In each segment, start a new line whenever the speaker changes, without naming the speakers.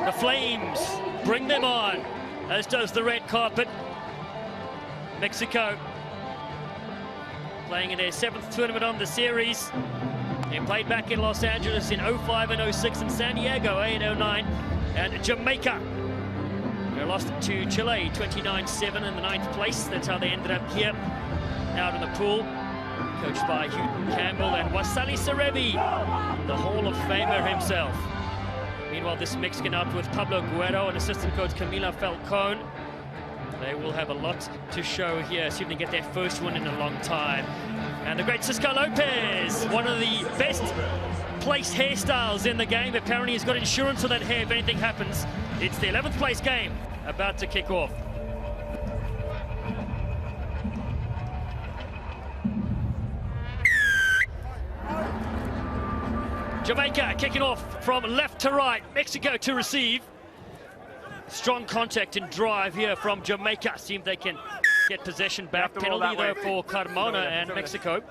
The Flames bring them on, as does the red carpet. Mexico playing in their 7th tournament on the series. They played back in Los Angeles in 05 and 06, and San Diego 08 and 09, and Jamaica. They lost to Chile 29-7 in the 9th place. That's how they ended up here, out in the pool. Coached by Houghton Campbell and Wasali Serebi, the Hall of Famer himself. Meanwhile, this Mexican out with Pablo Guerrero and assistant coach Camila Falcon. They will have a lot to show here, see if they get their first win in a long time. And the great Cisco Lopez, one of the best placed hairstyles in the game. Apparently he's got insurance on that hair if anything happens. It's the 11th place game about to kick off. Jamaica kicking off from left to right, Mexico to receive. Strong contact and drive here from Jamaica. See if they can get possession back. Penalty though for Carmona and Mexico.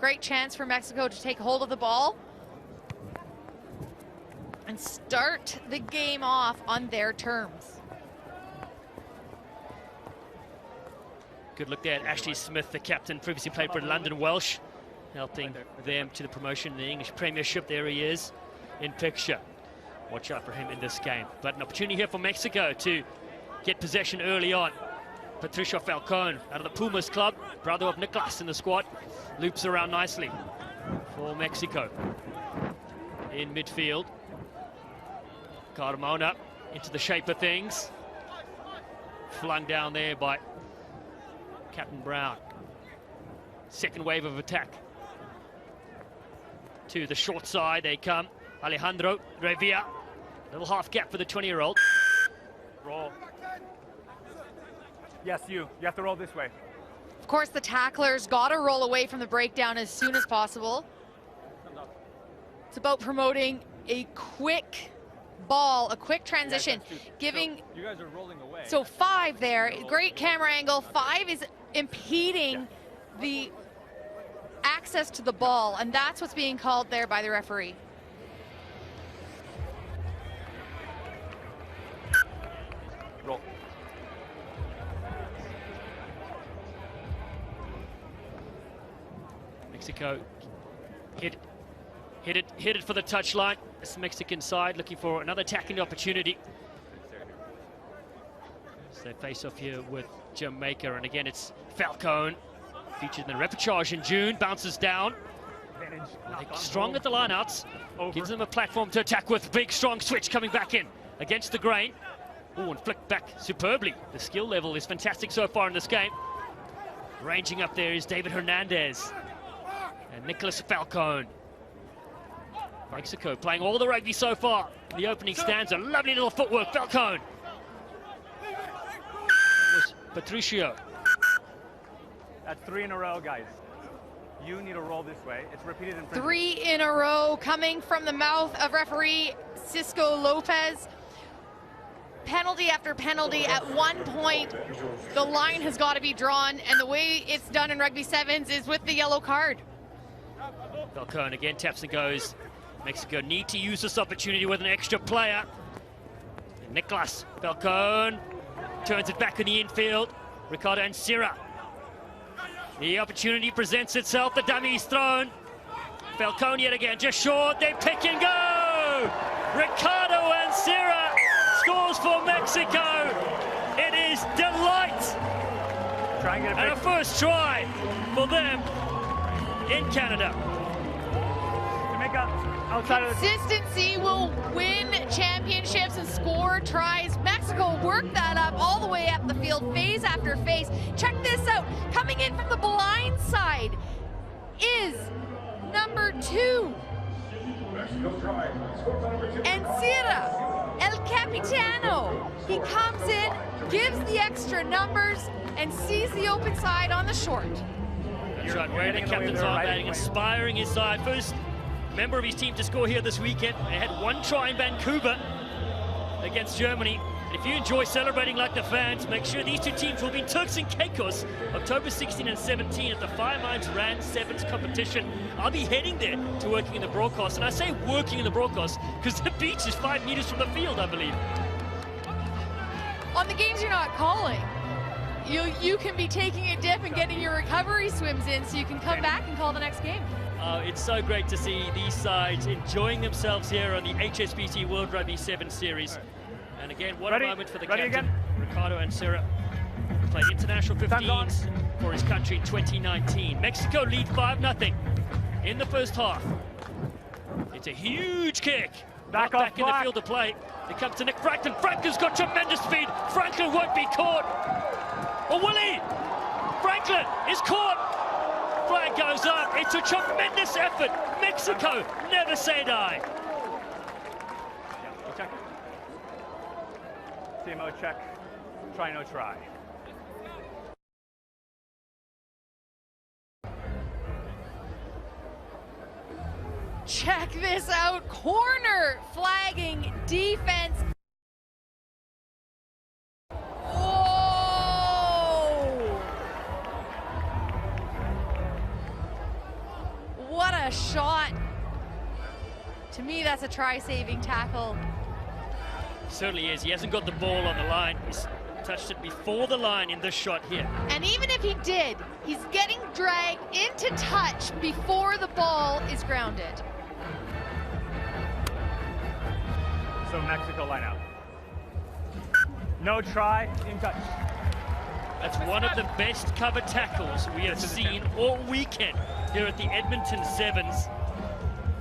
Great chance for Mexico to take hold of the ball and start the game off on their terms.
Good look there at Ashley Smith, the captain, previously played for London Welsh, helping them to the promotion in the English Premiership. There he is in picture. Watch out for him in this game. But an opportunity here for Mexico to get possession early on. Patricio Falcon out of the Pumas club, brother of Nicolas in the squad, loops around nicely for Mexico. In midfield, Carmona into the shape of things. Flung down there by Captain Brown. Second wave of attack. To the short side they come. Alejandro Revilla. Little half gap for the 20-year-old.
Roll. Yes, you have to roll this way.
Of course, the tacklers got to roll away from the breakdown as soon as possible. It's about promoting a quick ball, a quick transition, giving.
So you guys are rolling away.
So 5 there, great camera angle. 5 is impeding the access to the ball, and that's what's being called there by the referee.
Roll.
Mexico hit it for the touchline. This Mexican side looking for another attacking opportunity. So they face off here with Jamaica, and again it's Falcon, featured in the repechage in June, bounces down. Strong at the lineouts, gives them a platform to attack with. Big strong switch coming back in against the grain. Oh, and flicked back superbly. The skill level is fantastic so far in this game. Ranging up there is David Hernandez and Nicolas Falcon. Mexico playing all the rugby so far. The opening stanza, lovely little footwork, Falcon. Patricio.
That's 3 in a row, guys. You need to roll this way. It's repeated in
3 in a row coming from the mouth of referee Cisco Lopez. Penalty after penalty. At one point, the line has got to be drawn, and the way it's done in Rugby Sevens is with the yellow card.
Falcon again taps and goes. Mexico need to use this opportunity with an extra player. And Nicolas Falcon turns it back in the infield. Ricardo Ansira. The opportunity presents itself. The dummy is thrown. Falcon yet again, just short. They pick and go. Ricardo Ansira scores for Mexico. It is delight.
Try and get
and a first try for them in Canada.
Jamaica.
Consistency will win championships and score tries. Mexico worked that up all the way up the field, phase after phase. Check this out. Coming in from the blind side is number 2. Ansira, El Capitano. He comes in, gives the extra numbers, and sees the open side on the short.
That's right, wearing the captain's armband, inspiring his side. First member of his team to score here this weekend. They had 1 try in Vancouver against Germany, If you enjoy celebrating like the fans, make sure these two teams will be in Turks and Caicos, October 16 and 17 at the Fire Mines Rand Sevens competition. I'll be heading there to working in the broadcast, and I say working in the broadcast because the beach is 5 meters from the field, I believe.
On the games you're not calling, you can be taking a dip and getting your recovery swims in so you can come back and call the next game.
It's so great to see these sides enjoying themselves here on the HSBC World Rugby 7 Series. And again, what a moment for the captain, Ricardo and Sarah, who played international 15s for his country in 2019. Mexico lead 5-0 in the first half. It's a huge kick. Back in the field of play. It comes to Nick Franklin. Franklin's got tremendous speed. Franklin won't be caught. Oh, will he? Franklin is caught. Flag goes up. It's a tremendous effort. Mexico, never say die.
Check. CMO check. Try no try.
Check this out. Corner flagging defense. Oh! What a shot. To me, that's a try-saving tackle.
Certainly is. He hasn't got the ball on the line. He's touched it before the line in this shot here.
And even if he did, he's getting dragged into touch before the ball is grounded.
So Mexico line out. No try, in touch.
That's one of the best cover tackles we have seen all weekend here at the Edmonton Sevens.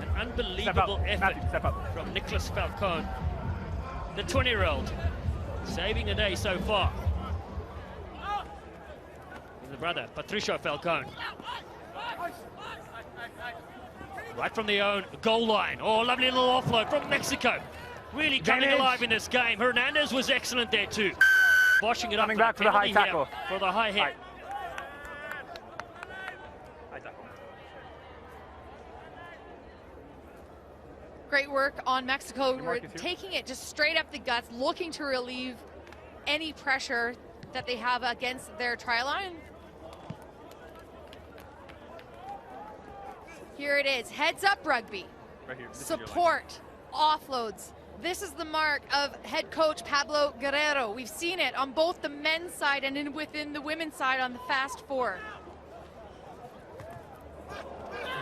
An unbelievable effort from Nicholas Falcone, the 20-year-old, saving the day so far. The brother, Patricio Falcone. Right from the own goal line. Oh, lovely little offload from Mexico. Really coming alive in this game. Hernandez was excellent there too. Boshing it up.
Coming back for the high tackle.
For the high hit.
High tackle.
Great work on Mexico. We're taking it just straight up the guts, looking to relieve any pressure that they have against their try line. Here it is, heads up rugby.
Right here.
Support, offloads. This is the mark of head coach Pablo Guerrero. We've seen it on both the men's side and within the women's side on the fast four.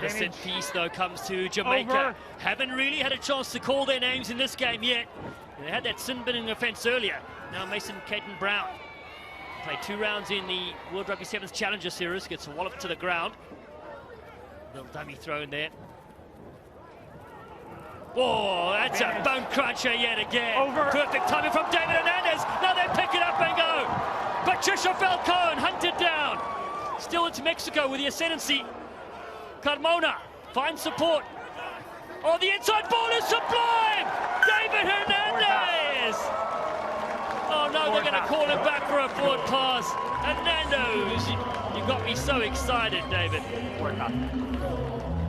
The set piece, though, comes to Jamaica. Haven't really had a chance to call their names in this game yet. They had that sin-binning offense earlier. Now Mason Caton Brown played 2 rounds in the World Rugby Sevens Challenger Series. Gets walloped to the ground. Little dummy throw in there. Oh, that's a bone cruncher yet again. Perfect timing from David Hernandez. Now they pick it up and go. Patricio Falcone hunted down. Still it's Mexico with the ascendancy. Carmona finds support. Oh, the inside ball is sublime. David Hernandez. Oh no, they're going to call him back for a forward pass. Hernandez, you got me so excited, David.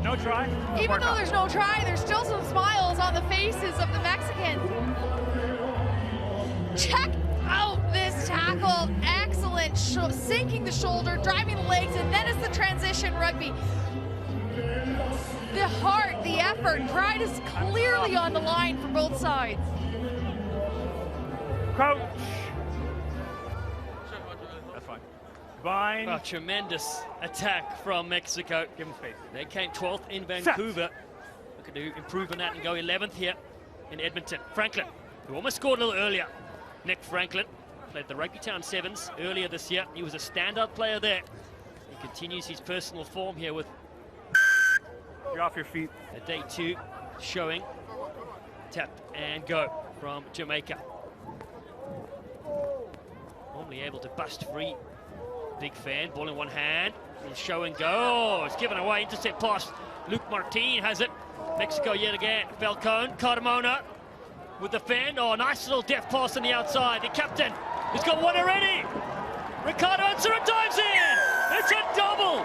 No try.
Even though there's no try, there's still some smiles on the faces of the Mexicans. Check out this tackle. Excellent. Sinking the shoulder, driving the legs, and then it's the transition rugby. The heart, the effort, pride is clearly on the line for both sides.
Coach. That's fine. Bind.
Oh, tremendous attack from Mexico.
Give him space.
They came 12th in Vancouver. Looking to improve on that and go 11th here in Edmonton. Franklin, who almost scored a little earlier. Nick Franklin played the Rugby Town Sevens earlier this year. He was a standout player there. He continues his personal form here with
You're off your feet.
a day 2 showing. Tap and go from Jamaica. Normally able to bust free. Big fan, ball in one hand. He'll show and go. Oh, it's given away. Intercept pass. Luke Martin has it. Mexico yet again. Falcone, Carmona with the fan. Oh, nice little deft pass on the outside. The captain has got one already. Ricardo Ansara dives in. It's a double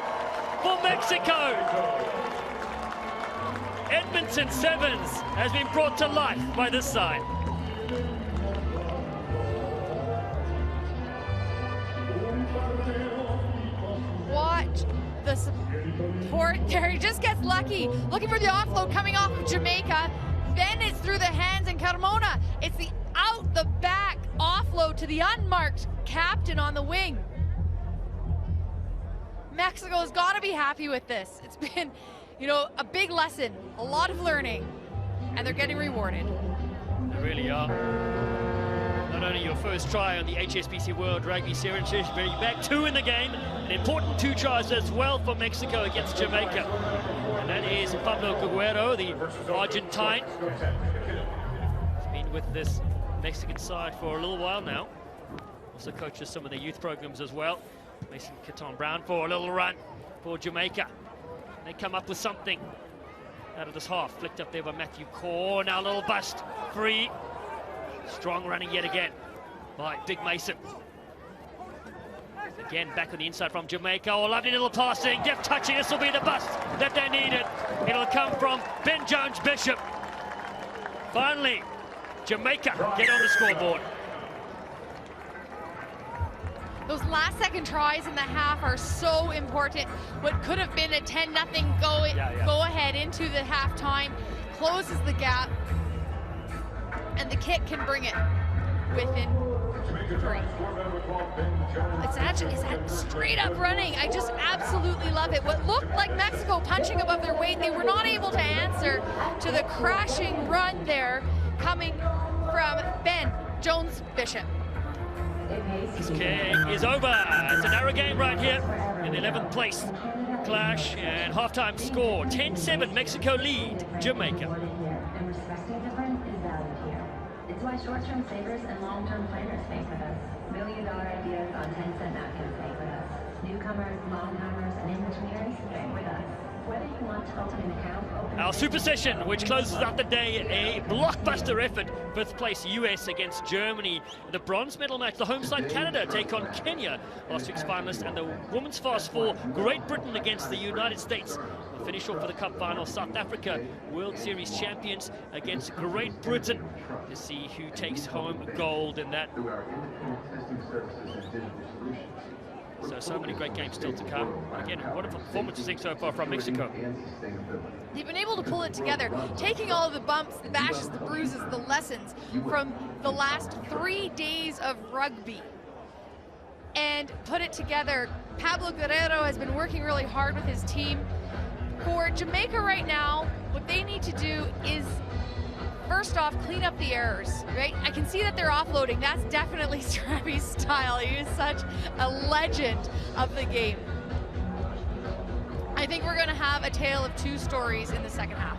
for Mexico. Edmonton Sevens has been brought to life by this side.
support there. He just gets lucky. Looking for the offload coming off of Jamaica. Then it's through the hands and Carmona. It's the out the back offload to the unmarked captain on the wing. Mexico's got to be happy with this. It's been, you know, a big lesson, a lot of learning, and they're getting rewarded.
They really are. Not only your first try on the HSBC World Rugby Series, but back 2 in the game. An important 2 tries as well for Mexico against Jamaica. And that is Pablo Caguero, the Argentine. He's been with this Mexican side for a little while now. Also coaches some of their youth programs as well. Mason Caton-Brown for a little run for Jamaica. They come up with something out of this half. Flicked up there by Matthew Corr. Now a little bust. Free. Strong running yet again by Big Mason. Again, back on the inside from Jamaica. Oh, lovely little passing, deft touching. This will be the bust that they needed. It'll come from Ben Jones-Bishop. Finally, Jamaica get on the scoreboard.
Those last second tries in the half are so important. What could have been a 10-0 go ahead into the halftime closes the gap. And the kick can bring it within 3. It's that straight up running. I just absolutely love it. What looked like Mexico punching above their weight, they were not able to answer to the crashing run there coming from Ben Jones-Bishop.
This kick is over. It's a narrow game right here in the 11th place clash, and halftime score 10-7. Mexico lead Jamaica.
It's why short-term savers and long-term planners bank with us. Million-dollar ideas on 10-cent napkins bank with us. Newcomers, long-timers, and in-betweeners bank with us. Whether you want to open an account,
Our Super Session, which closes out the day, a blockbuster effort. 5th place US against Germany. The bronze medal match, the home side Canada take on Kenya, last week's finalists, and the women's Fast 4, Great Britain against the United States. The finish off for the Cup final, South Africa, World Series champions against Great Britain, to see who takes home gold in that. So many great games still to come. Again, what a performance you think so far from Mexico.
They've been able to pull it together, taking all of the bumps, the bashes, the bruises, the lessons from the last 3 days of rugby and put it together. Pablo Guerrero has been working really hard with his team. For Jamaica right now, what they need to do is, first off, clean up the errors, right? I can see that they're offloading. That's definitely Strabby's style. He is such a legend of the game. I think we're going to have a tale of 2 stories in the second half.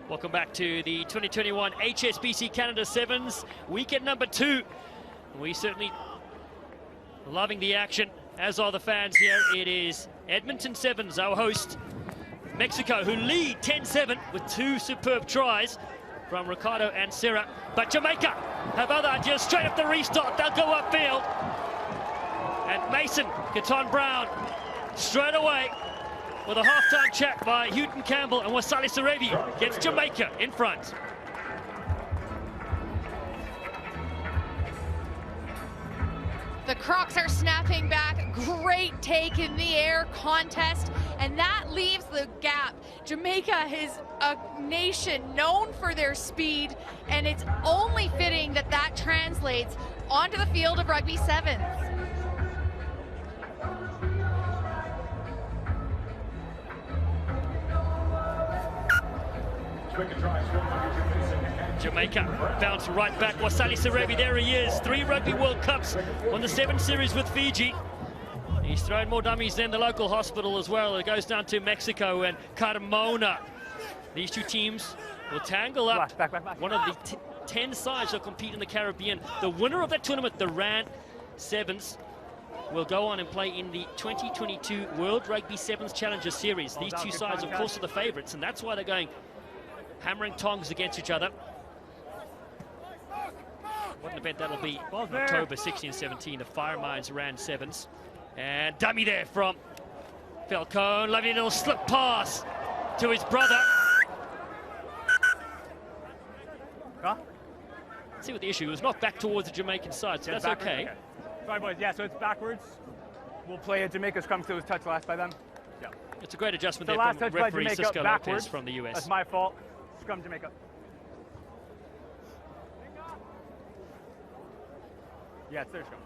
Welcome back to the 2021 HSBC Canada Sevens, weekend number 2. We certainly loving the action, as are the fans here. It is Edmonton Sevens, our host. Mexico, who lead 10-7 with 2 superb tries from Ricardo and Serra. But Jamaica have other ideas. Straight up the restart, they'll go upfield. And Mason Caton-Brown straight away with a halftime chat by Houghton Campbell, and Wasali Serevi gets Jamaica in front.
The Crocs are snapping back. Great take in the air contest, and that leaves the gap. Jamaica is a nation known for their speed, and it's only fitting that that translates onto the field of rugby sevens.
Jamaica bounce right back. Wasali Serevi, there he is. 3 Rugby World Cups on the 7 series with Fiji. He's thrown more dummies than the local hospital as well. It goes down to Mexico and Carmona. These 2 teams will tangle up.
Back.
One of the 10 sides that compete in the Caribbean. The winner of that tournament, the RAN Sevens, will go on and play in the 2022 World Rugby Sevens Challenger Series. These 2 sides, of course, are the favorites, and that's why they're going hammering tongs against each other. What an event that'll be
Ball's
in
there.
October 16 and 17. The Fire Mines ran sevens. And dummy there from Falcone. Lovely little slip pass to his brother.
Huh?
See what the issue was. Not back towards the Jamaican side, so
Yeah,
that's
backwards,
okay.
Sorry, boys. Yeah, so it's backwards. We'll play it. Jamaica's come to his touch last by them. Yeah.
It's a great adjustment
The
there
last
from
touch by
referee
Jamaica
Cisco
backwards.
Lopez from the US.
That's my fault. Scrum Jamaica. Yeah, it's their scrum.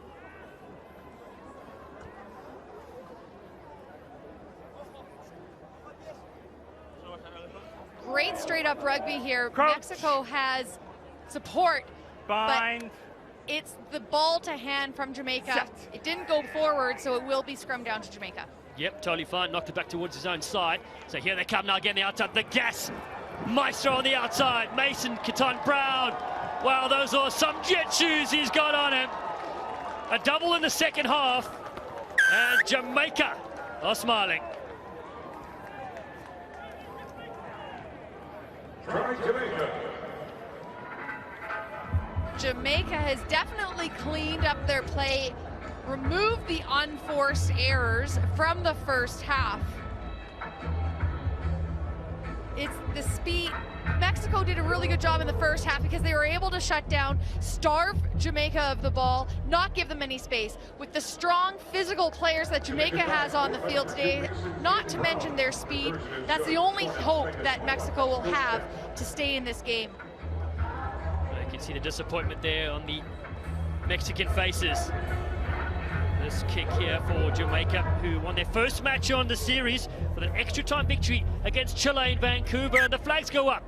Great straight up rugby here.
Crouch.
Mexico has support,
Bind.
it's the ball to hand from Jamaica.
Set.
It didn't go forward, so it will be scrum down to Jamaica.
Yep, totally fine. Knocked it back towards his own side. So here they come now again, the outside. The gas. Maestro on the outside. Mason, Catan Brown. Wow, those are some jet shoes he's got on him. A double in the second half. And Jamaica are smiling.
Jamaica has definitely cleaned up their play, removed the unforced errors from the first half. It's the speed. Mexico did a really good job in the first half because they were able to shut down, starve Jamaica of the ball, not give them any space. With the strong physical players that Jamaica has on the field today, not to mention their speed, that's the only hope that Mexico will have to stay in this game.
You can see the disappointment there on the Mexican faces. This kick here for Jamaica, who won their first match on the series with an extra time victory against Chile in Vancouver, and the flags go up.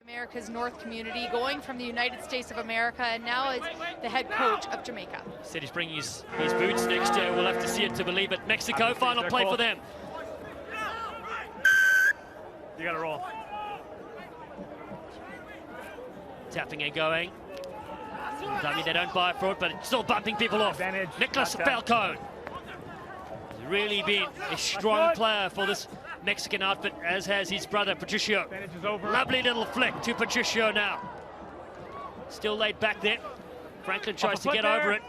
America's North community, going from the United States of America, and now is the head coach of Jamaica.
He said he's bringing his boots next year. We'll have to see it to believe it. Mexico, final play for them.
You got to roll.
Tapping and going. Dummy, they don't buy for it, but it's still bumping people off.
Advantage.
Nicholas Falcone. He's really been a strong player for this Mexican outfit, as has his brother, Patricio.
Advantage is over.
Lovely little flick to Patricio now. Still laid back there. Franklin tries to get over it.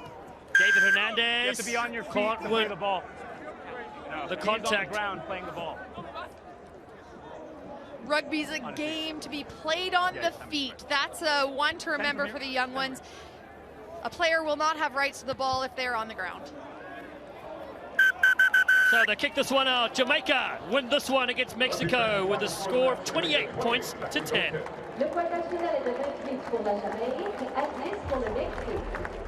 David Hernandez.
You have to be on your feet
can't
to play
win
the ball. No,
the
he's on
contact.
the ground playing the ball.
Rugby's a game to be played on the feet. That's one to remember for the young ones. A player will not have rights to the ball if they're on the ground.
So they kick this one out. Jamaica win this one against Mexico with a score of 28 points to 10.
Le pointage final est de 28 pour la Jamaïque, à 10 pour le Mexique.